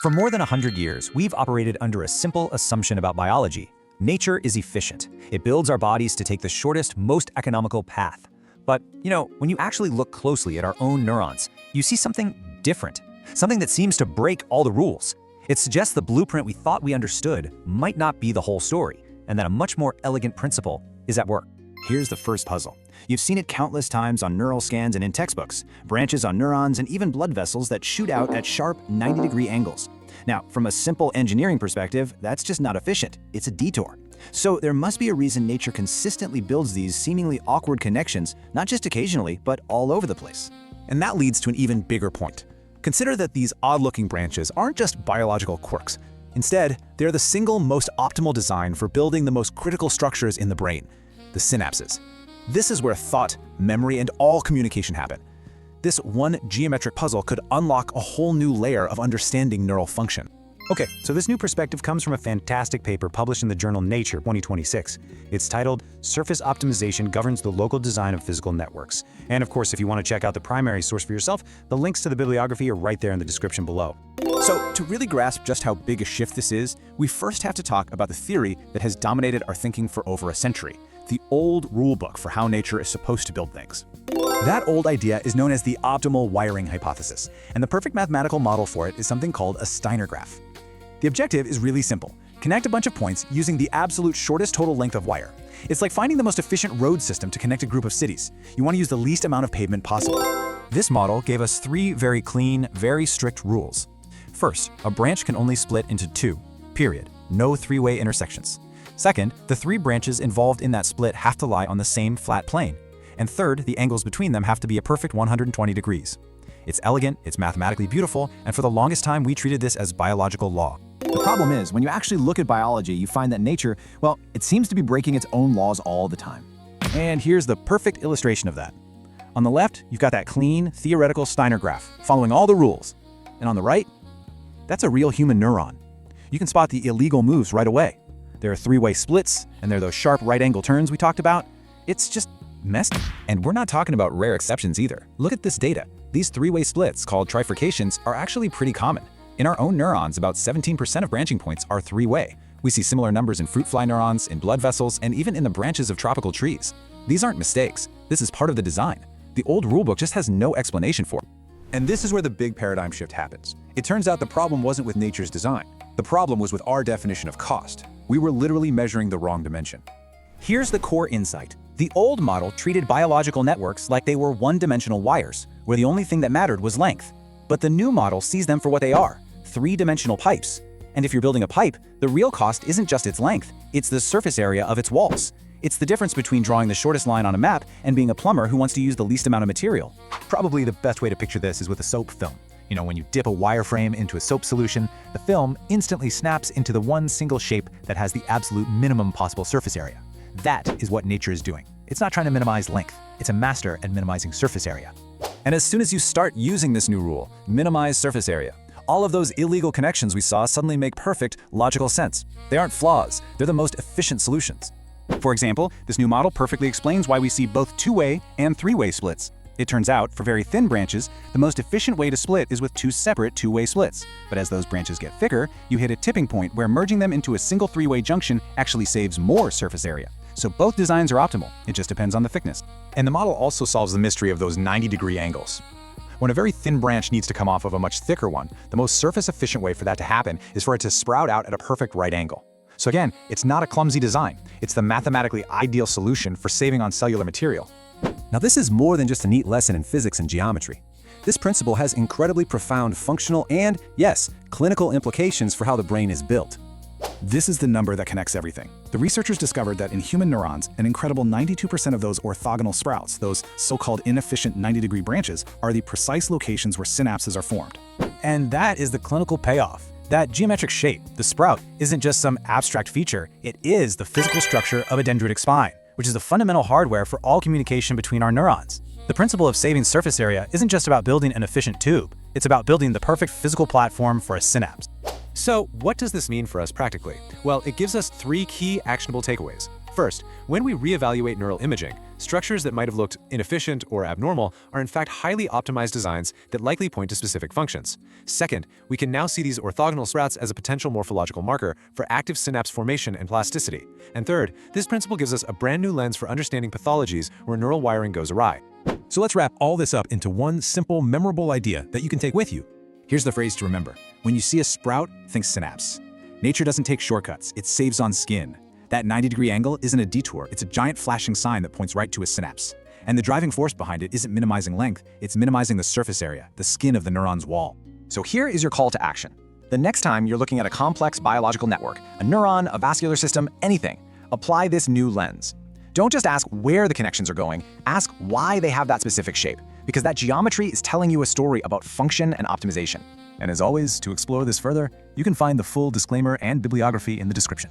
For more than 100 years, we've operated under a simple assumption about biology. Nature is efficient. It builds our bodies to take the shortest, most economical path. But, when you actually look closely at our own neurons, you see something different, something that seems to break all the rules. It suggests the blueprint we thought we understood might not be the whole story, and that a much more elegant principle is at work. Here's the first puzzle. You've seen it countless times on neural scans and in textbooks, branches on neurons and even blood vessels that shoot out at sharp 90-degree angles. Now, from a simple engineering perspective, that's just not efficient. It's a detour. So there must be a reason nature consistently builds these seemingly awkward connections, not just occasionally, but all over the place. And that leads to an even bigger point. Consider that these odd-looking branches aren't just biological quirks. Instead, they're the single most optimal design for building the most critical structures in the brain, the synapses. This is where thought, memory, and all communication happen. This one geometric puzzle could unlock a whole new layer of understanding neural function. Okay, so this new perspective comes from a fantastic paper published in the journal Nature 2026. It's titled Surface Optimization Governs the Local Design of Physical Networks. And of course, if you want to check out the primary source for yourself, the links to the bibliography are right there in the description below. So, to really grasp just how big a shift this is, we first have to talk about the theory that has dominated our thinking for over a century, the old rulebook for how nature is supposed to build things. That old idea is known as the optimal wiring hypothesis, and the perfect mathematical model for it is something called a Steiner graph. The objective is really simple. Connect a bunch of points using the absolute shortest total length of wire. It's like finding the most efficient road system to connect a group of cities. You want to use the least amount of pavement possible. This model gave us 3 very clean, very strict rules. First, a branch can only split into 2, period. No 3-way intersections. Second, the 3 branches involved in that split have to lie on the same flat plane. And third, the angles between them have to be a perfect 120 degrees. It's elegant, it's mathematically beautiful, and for the longest time we treated this as biological law. The problem is, when you actually look at biology, you find that nature, well, it seems to be breaking its own laws all the time. And here's the perfect illustration of that. On the left, you've got that clean, theoretical Steiner graph, following all the rules. And on the right, that's a real human neuron. You can spot the illegal moves right away. There are 3-way splits, and there are those sharp right-angle turns we talked about. It's just messy. And we're not talking about rare exceptions either. Look at this data. These 3-way splits, called trifurcations, are actually pretty common. In our own neurons, about 17% of branching points are 3-way. We see similar numbers in fruit fly neurons, in blood vessels, and even in the branches of tropical trees. These aren't mistakes. This is part of the design. The old rulebook just has no explanation for it. And this is where the big paradigm shift happens. It turns out the problem wasn't with nature's design. The problem was with our definition of cost. We were literally measuring the wrong dimension. Here's the core insight. The old model treated biological networks like they were one-dimensional wires, where the only thing that mattered was length. But the new model sees them for what they are, 3-dimensional pipes. And if you're building a pipe, the real cost isn't just its length, it's the surface area of its walls. It's the difference between drawing the shortest line on a map and being a plumber who wants to use the least amount of material. Probably the best way to picture this is with a soap film. When you dip a wireframe into a soap solution, the film instantly snaps into the one single shape that has the absolute minimum possible surface area. That is what nature is doing. It's not trying to minimize length. It's a master at minimizing surface area. And as soon as you start using this new rule, minimize surface area, all of those illegal connections we saw suddenly make perfect, logical sense. They aren't flaws, they're the most efficient solutions. For example, this new model perfectly explains why we see both 2-way and 3-way splits. It turns out, for very thin branches, the most efficient way to split is with 2 separate 2-way splits. But as those branches get thicker, you hit a tipping point where merging them into a single 3-way junction actually saves more surface area. So both designs are optimal, it just depends on the thickness. And the model also solves the mystery of those 90-degree angles. When a very thin branch needs to come off of a much thicker one, the most surface-efficient way for that to happen is for it to sprout out at a perfect right angle. So again, it's not a clumsy design. It's the mathematically ideal solution for saving on cellular material. Now this is more than just a neat lesson in physics and geometry. This principle has incredibly profound functional and, yes, clinical implications for how the brain is built. This is the number that connects everything. The researchers discovered that in human neurons, an incredible 92% of those orthogonal sprouts, those so-called inefficient 90-degree branches, are the precise locations where synapses are formed. And that is the clinical payoff. That geometric shape, the sprout, isn't just some abstract feature, it is the physical structure of a dendritic spine, which is the fundamental hardware for all communication between our neurons. The principle of saving surface area isn't just about building an efficient tube, it's about building the perfect physical platform for a synapse. So what does this mean for us practically? Well, it gives us 3 key actionable takeaways. First, when we reevaluate neural imaging, Structures that might have looked inefficient or abnormal are in fact highly optimized designs that likely point to specific functions. Second, we can now see these orthogonal sprouts as a potential morphological marker for active synapse formation and plasticity. And third, this principle gives us a brand new lens for understanding pathologies where neural wiring goes awry. So let's wrap all this up into one simple, memorable idea that you can take with you. Here's the phrase to remember. When you see a sprout, think synapse. Nature doesn't take shortcuts, it saves on skin. That 90-degree angle isn't a detour, it's a giant flashing sign that points right to a synapse. And the driving force behind it isn't minimizing length, it's minimizing the surface area, the skin of the neuron's wall. So here is your call to action. The next time you're looking at a complex biological network, a neuron, a vascular system, anything, apply this new lens. Don't just ask where the connections are going, ask why they have that specific shape, because that geometry is telling you a story about function and optimization. And as always, to explore this further, you can find the full disclaimer and bibliography in the description.